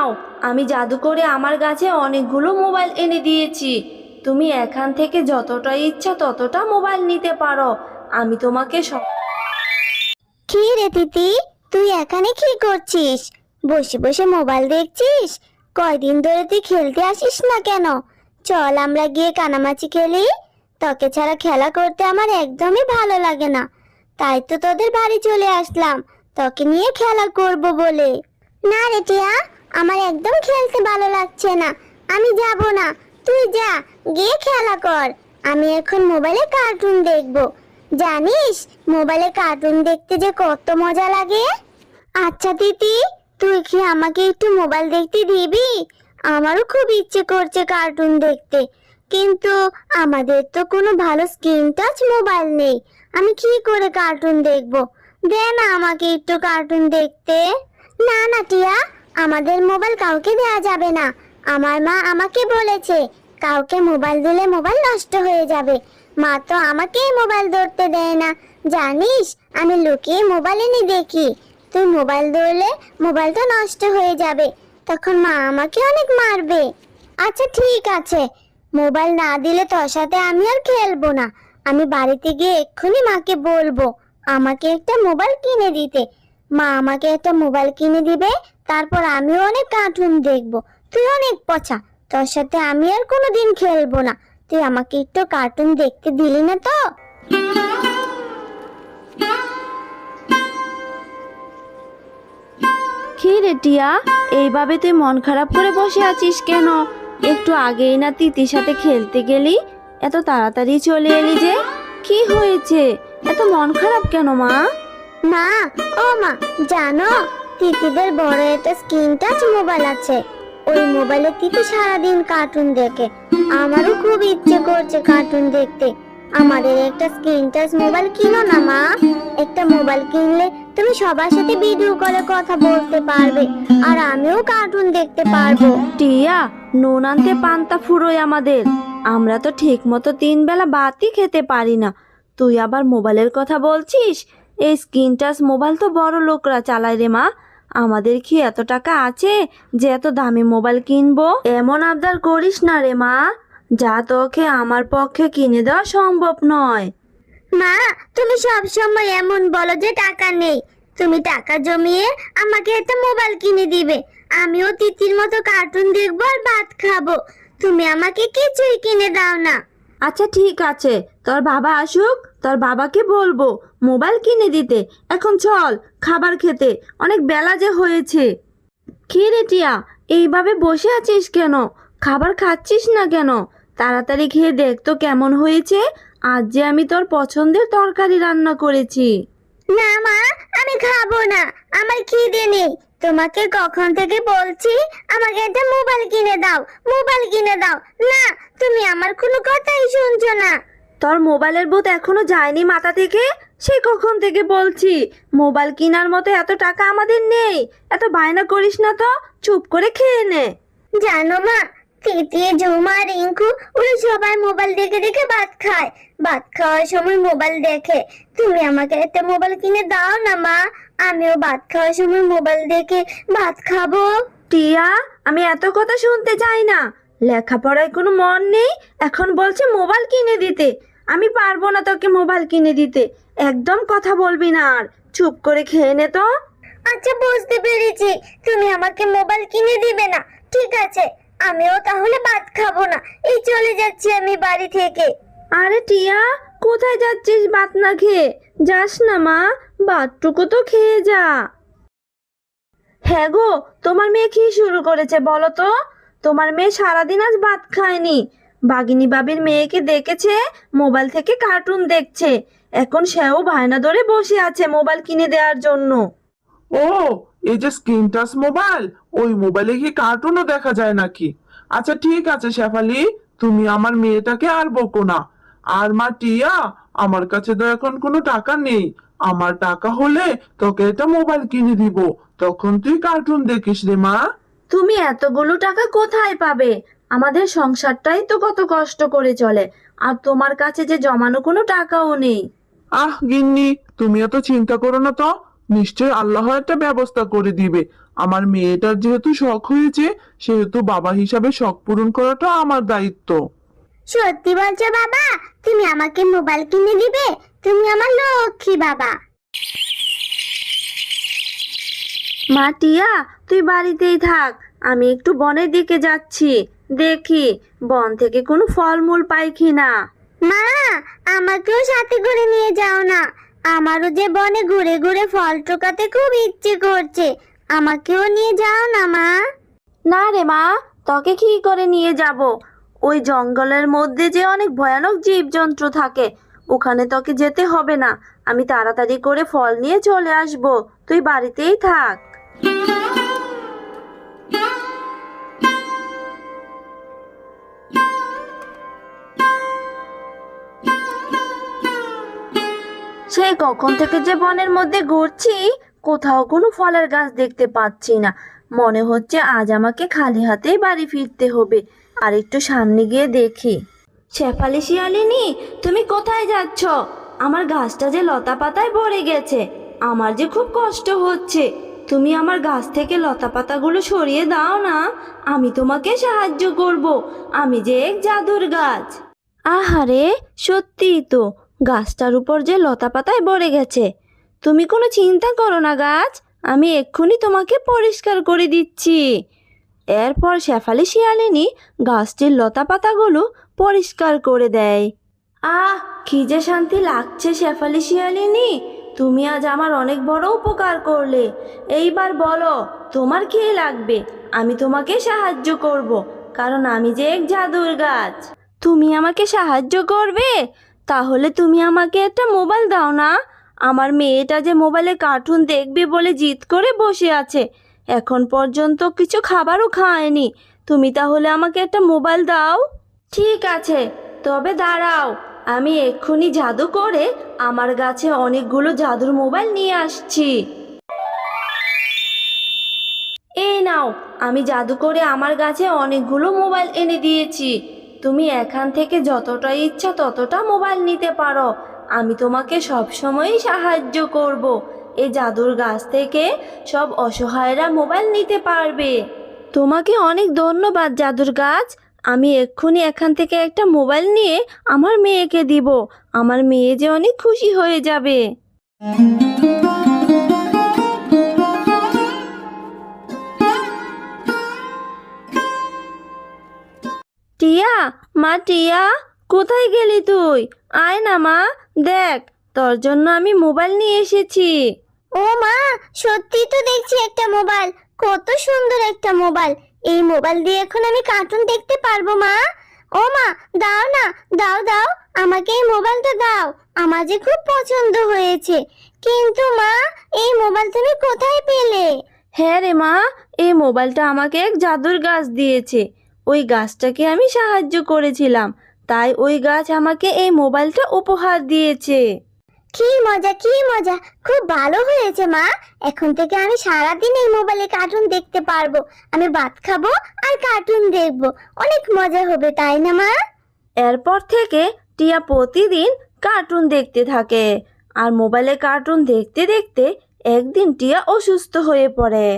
নাও, আমি জাদু করে আমার গাছে অনেকগুলো মোবাইল এনে দিয়েছি। তুমি এখান থেকে যতটা ইচ্ছা ততটা মোবাইল নিতে পারো। আমি তোমাকে সব। কি রে তিতি, তুই এখানে কি করছিস? বসে বসে মোবাইল দেখছিস? কয়দিন ধরে তুই খেলতে আসিস না কেন? চল আমরা গিয়ে কানামাছি খেলি। তোকে ছাড়া খেলা করতে আমার একদমই ভালো লাগে না, তাই তো তোদের বাড়ি চলে আসলাম তোকে নিয়ে খেলা করব বলে। না রে টিয়া, আমার একদম খেলতে ভালো লাগছে না, আমি যাব না। তুই যা, গিয়ে খেলা কর। আমি এখন মোবাইলে কার্টুন দেখবো। জানিস মোবাইলে কার্টুন দেখতে যে কত মজা লাগে। আচ্ছা দিদি, তুই কি আমাকে একটু মোবাইল দেখতে দিবি? আমারও খুব ইচ্ছে করছে কার্টুন দেখতে, কিন্তু আমাদের তো কোনো ভালো স্ক্রিন টাচ মোবাইল নেই। আমি কি করে কার্টুন দেখবো? দে না আমাকে একটু কার্টুন দেখতে। না না টিয়া, আমাদের মোবাইল কাউকে দেওয়া যাবে না। আমার মা আমাকে বলেছে কাউকে মোবাইল দিলে মোবাইল নষ্ট হয়ে যাবে। মা তো আমাকেই মোবাইল ধরতে দেয় না। জানিস আমি লুকিয়ে মোবাইল এনে দেখি। তুই মোবাইল ধরলে মোবাইলটা নষ্ট হয়ে যাবে, তখন মা আমাকে অনেক মারবে। আচ্ছা ঠিক আছে, মোবাইল না দিলে তোর সাথে আমি আর খেলবো না। আমি বাড়িতে গিয়ে এক্ষুনি মাকে বলবো আমাকে একটা মোবাইল কিনে দিতে। মা আমাকে একটা মোবাইল কিনে দিবে, তারপর আমিও অনেক কার্টুন দেখবো। তুই অনেক পচা, তোর সাথে আমি আর কোনোদিন খেলবো না। তুই আমাকে একটু কার্টুন দেখতে দিলি না তো? কি রে টিয়া, এইভাবে তুই মন খারাপ করে বসে আছিস কেন? একটু আগেই না তিতির সাথে খেলতে গেলি, এত তাড়াতাড়ি চলে এলি যে? কি হয়েছে, এত মন খারাপ কেন মা? মা, ও মা, জানো তিতিদের বড় একটা স্ক্রিন টাচ মোবাইল আছে। ওই মোবাইলে তিতি সারাদিন কার্টুন দেখে। আমারও খুব ইচ্ছে করছে কার্টুন দেখতে। আমাদের একটা স্ক্রিন টাচ মোবাইল কিনো না মা। একটা মোবাইল কিনলে তুমি সবার সাথে ভিডিও কলে কথা বলতে পারবে, আর আমিও কার্টুন দেখতে পারবো। টিয়া, নুন আনতে পান্তা ফুরোয় আমাদের। আমরা তো ঠিক মতো 3 বেলা ভাতই খেতে পারি না, তুই আবার মোবাইলের কথা বলছিস? এই স্ক্রিন টাচ মোবাইল তো বড় লোকরা চালায় রে মা। আমাদের কি এত টাকা আছে যে এত দামি মোবাইল কিনবো? এমন আবদার করিস না রে মা, যা তোকে আমার পক্ষে কিনে দেওয়া সম্ভব নয়। মা, তুমি সব সময় এমন বলো যে টাকা নেই। তুমি টাকা জমিয়ে আমাকে একটা মোবাইল কিনে দিবে, আমিও তিতির মতো কার্টুন দেখবো আর ভাত খাবো। তুমি আমাকে কিছুই কিনে দাও না। আচ্ছা ঠিক আছে, তোর বাবা আসুক, তোর বাবাকে বলবো মোবাইল কিনে দিতে। এখন চল খাবার খেতে, অনেক বেলা যে হয়েছে। কি রে টিয়া, এইভাবে বসে আছিস কেন? খাবার খাচ্ছিস না কেন? তাড়াতাড়ি খেয়ে দেখ তো কেমন হয়েছে। আজ যে আমি তোর পছন্দের তরকারি রান্না করেছি। না মা, আমি খাবো না, আমার খিদে নেই। তোমাকে কখন থেকে বলছি আমাকে একটা মোবাইল কিনে দাও, মোবাইল কিনে দাও। না, তুমি আমার কোনো কথাই শুনছো না। তোর মোবাইলের ভূত এখনো যায়নি মাথা থেকে? সে কখন থেকে বলছি মোবাইল কেনার মতো এত টাকা আমাদের নেই। এত বায়না করিস না তো, চুপ করে খেয়ে নে। জানো মা, তিতি, ঝুমা, রিঙ্কু ওরা সবাই মোবাইল দেখে দেখে ভাত খায়। ভাত খাওয়ার সময় মোবাইল দেখে। তুমি আমাকে একটা মোবাইল কিনে দাও না মা, আমিও ভাত খাওয়ার সময় মোবাইল দেখে ভাত খাবো। টিয়া, আমি এত কথা শুনতে চাই না। লেখাপড়ায় কোনো মন নেই, এখন বলছে মোবাইল কিনে দিতে। আমি পারবো না তোকে মোবাইল কিনে দিতে। একদম কথা বলবি না আর, চুপ করে খেয়ে নে তো। আচ্ছা বুঝতে পেরেছি, তুমি আমাকে মোবাইল কিনে দিবে না। ঠিক আছে, আমিও তাহলে ভাত খাবো না, এই চলে যাচ্ছি আমি বাড়ি থেকে। আরে টিয়া, কোথায় যাচ্ছিস ভাত না খেয়ে? যাস না মা, ভাতটুকু তো খেয়ে যা। হ্যাঁ গো, তোমার মেয়ে কি শুরু করেছে বলো তো? তোমার মেয়ে সারাদিন আজ ভাত খায়নি। বাগিনী বাবির মেয়েকে দেখেছে মোবাইল থেকে কার্টুন দেখছে, এখন সেও বায়না ধরে বসে আছে মোবাইল কিনে দেওয়ার জন্য। ও, এই যে স্ক্রিন টাচ মোবাইল, ওই মোবাইলে কি কার্টুনও দেখা যায় নাকি? আচ্ছা ঠিক আছে শেফালি, তুমি আমার মেয়েটাকে আর বকো না। আর মা টিয়া, আমার কাছে তো এখন কোনো টাকা নেই। আমার টাকা হলে তোকে একটা মোবাইল কিনে দিব, তখন তুই কার্টুন দেখিস রে মা। তুমি এতগুলো টাকা কোথায় পাবে? আমাদের সংসারটাই তো কত কষ্ট করে চলে, আর তোমার কাছে যে জমানো কোনো টাকাও নেই। আহ গিন্নি, তুমি এত চিন্তা করো না তো। নিশ্চয় আল্লাহ একটা ব্যবস্থা করে দিবে। আমার মেয়েটার যেহেতু শখ হয়েছে, সেহেতু বাবা হিসাবে শখ পূরণ করাটা আমার দায়িত্ব। সত্যি বলছো বাবা? তুমি আমাকে মোবাইল কিনে দিবে? তুমি আমার লক্ষ্মী বাবা। মা টিয়া, তুই বাড়িতেই থাক, আমি একটু বনের দিকে যাচ্ছি, দেখি বন থেকে কোনো ফলমূল পাই কিনা। মা, আমাকেও সাথে করে নিয়ে যাও না। আমারও যে বনে ঘুরে ঘুরে ফল টোকাতে খুব ইচ্ছে করছে। আমাকেও নিয়ে যাও না মা। না রে মা, তোকে কি করে নিয়ে যাব? ওই জঙ্গলের মধ্যে যে অনেক ভয়ানক জীবজন্তু থাকে, ওখানে তোকে যেতে হবে না। আমি তাড়াতাড়ি করে ফল নিয়ে চলে আসব, তুই বাড়িতেই থাক। সেই কখন থেকে যে বনের মধ্যে ঘুরছি, কোথাও কোনো ফলের গাছ দেখতে পাচ্ছি না। মনে হচ্ছে আজ আমাকে খালি হাতেই বাড়ি ফিরতে হবে। আর একটু সামনে গিয়ে দেখি। শেফালি শিয়ালিনী, তুমি কোথায় যাচ্ছ? আমার গাছটা যে লতা পাতায় ভরে গেছে, আমার যে খুব কষ্ট হচ্ছে। তুমি আমার গাছ থেকে লতা পাতাগুলো সরিয়ে দাও না, আমি তোমাকে সাহায্য করব। আমি যে এক জাদুর গাছ। আহারে, সত্যিই তো, গাছটার উপর যে লতা পাতায় ভরে গেছে। তুমি কোনো চিন্তা করো না গাছ, আমি এক্ষুনি তোমাকে পরিষ্কার করে দিচ্ছি। এরপর শেফালি শিয়ালিনী গাছটির লতা পাতাগুলো পরিষ্কার করে দেয়। আহ, কি যে শান্তি লাগছে শেফালি শিয়ালিনী, তুমি আজ আমার অনেক বড় উপকার করলে। এইবার বলো, তোমার কি লাগবে? আমি তোমাকে সাহায্য করব, কারণ আমি যে এক জাদুর গাছ। তুমি আমাকে সাহায্য করবে? তাহলে তুমি আমাকে একটা মোবাইল দাও না। আমার মেয়েটা যে মোবাইলে কার্টুন দেখবে বলে জিদ করে বসে আছে, এখন পর্যন্ত কিছু খাবারও খায়নি। তুমি তাহলে আমাকে একটা মোবাইল দাও। ঠিক আছে, তবে দাঁড়াও, আমি এক্ষুনি জাদু করে আমার কাছে অনেকগুলো জাদুর মোবাইল নিয়ে আসছি। এই নাও, আমি জাদু করে আমার কাছে অনেকগুলো মোবাইল এনে দিয়েছি। তুমি এখান থেকে যতটা ইচ্ছা ততটা মোবাইল নিতে পারো। আমি তোমাকে সব সময়ই সাহায্য করব। এই জাদুর গাছ থেকে সব অসহায়রা মোবাইল নিতে পারবে। তোমাকে অনেক ধন্যবাদ জাদুর গাছ। আমি এক্ষুনি এখান থেকে একটা মোবাইল নিয়ে আমার মেয়েকে দিব। আমার মেয়ে যে অনেক খুশি হয়ে যাবে। টিয়া, মা টিয়া, কোথায় গেলি তুই? আয় না মা, দেখ তোর জন্য আমি মোবাইল নিয়ে এসেছি। ও মা, সত্যি তো দেখছি একটা মোবাইল। কত সুন্দর একটা মোবাইল। এই মোবাইল দিয়ে এখন আমি কার্টুন দেখতে পারবো মা। ও মা, দাও না, দাও দাও, আমাকে এই মোবাইলটা দাও। আমার যে খুব পছন্দ হয়েছে। কিন্তু মা, এই মোবাইল তুমি কোথায় পেলে? হ্যাঁ রে মা, এই মোবাইলটা আমাকে এক জাদুর গাছ দিয়েছে। ওই গাছটাকে আমি সাহায্য করেছিলাম, তাই ওই গাছ আমাকে এই মোবাইলটা উপহার দিয়েছে। কি মজা, কি মজা, খুব ভালো হয়েছে মা। এখন থেকে আমি সারাদিন এই মোবাইলে কার্টুন দেখতে পারবো। আমি ভাত খাবো আর কার্টুন দেখবো। অনেক মজা হবে, তাই না মা? এরপর থেকে টিয়া প্রতিদিন কার্টুন দেখতে থাকে। আর মোবাইলে কার্টুন দেখতে দেখতে একদিন টিয়া অসুস্থ হয়ে পড়ে।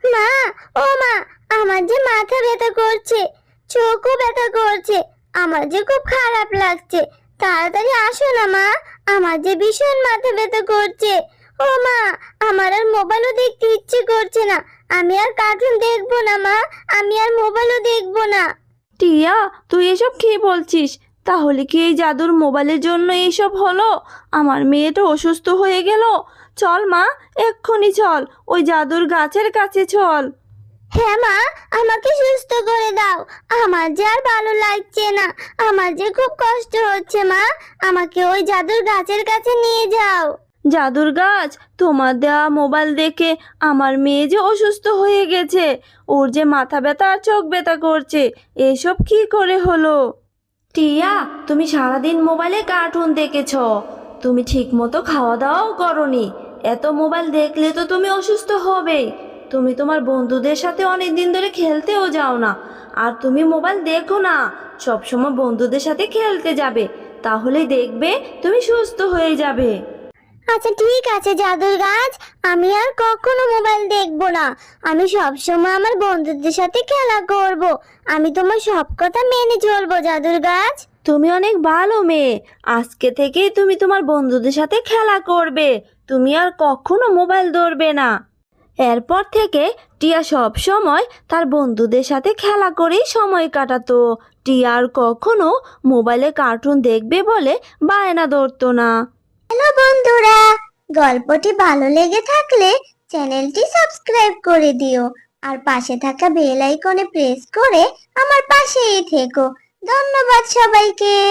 মা, ও মা, আমার যে মাথা ব্যথা করছে, চোখও ব্যথা করছে। আমার যে খুব খারাপ লাগছে। তাড়াতাড়ি আসো না মা, আমার যে ভীষণ মাথা ব্যথা করছে। ও মা, আমার আর মোবাইলও দেখতে ইচ্ছে করছে না। আমি আর কার্টুন দেখবো না মা, আমি আর মোবাইলও দেখবো না। টিয়া, তুই এসব কি বলছিস? তাহলে কি এই জাদুর মোবাইলের জন্য এইসব হলো? আমার মেয়েটা অসুস্থ হয়ে গেল। চল মা, এক্ষুনি চল, ওই জাদুর গাছের কাছে চল। হ্যাঁ মা, আমাকে সুস্থ করে দাও। আমার যে আর ভালো লাগছে না। আমার যে খুব কষ্ট হচ্ছে মা। আমাকে ওই জাদুর গাছের কাছে নিয়ে যাও। জাদুর গাছ, তোমার দেওয়া মোবাইল দেখে আমার মেয়ে যে অসুস্থ হয়ে গেছে, ওর যে মাথা ব্যথা আর চোখ ব্যথা করছে, এসব কি করে হলো? টিয়া, তুমি সারাদিন মোবাইলে কার্টুন দেখেছ, তুমি ঠিক মতো খাওয়া দাওয়াও করনি। এত মোবাইল দেখলে তো তুমি অসুস্থ হবেই। তুমি তোমার বন্ধুদের সাথে অনেক দিন ধরে খেলতেও যাও না। আর তুমি মোবাইল দেখো না, সবসময় বন্ধুদের সাথে খেলতে যাবে, তাহলেই দেখবে তুমি সুস্থ হয়ে যাবে। আচ্ছা ঠিক আছে জাদুর গাছ, আমি আর কখনো মোবাইল দেখবো না। আমি সব সময় আমার বন্ধুদের সাথে খেলা করব। আমি তোমার সব কথা মেনে চলবো জাদুর গাছ। তুমি অনেক ভালো মেয়ে। আজকে থেকেই তুমি তোমার বন্ধুদের সাথে খেলা করবে। তুমি আর কখনো মোবাইল ধরবে না। এরপর থেকে টিয়া সব সময় তার বন্ধুদের সাথে খেলা করেই সময় কাটাতো। টিয়া আর কখনো মোবাইলে কার্টুন দেখবে বলে বায়না ধরতো না। হ্যালো বন্ধুরা, গল্পটি ভালো লেগে থাকলে চ্যানেলটি সাবস্ক্রাইব করে দিও আর পাশে থাকা বেল আইকনে প্রেস করে আমার পাশেই থেকো। ধন্যবাদ সবাইকে।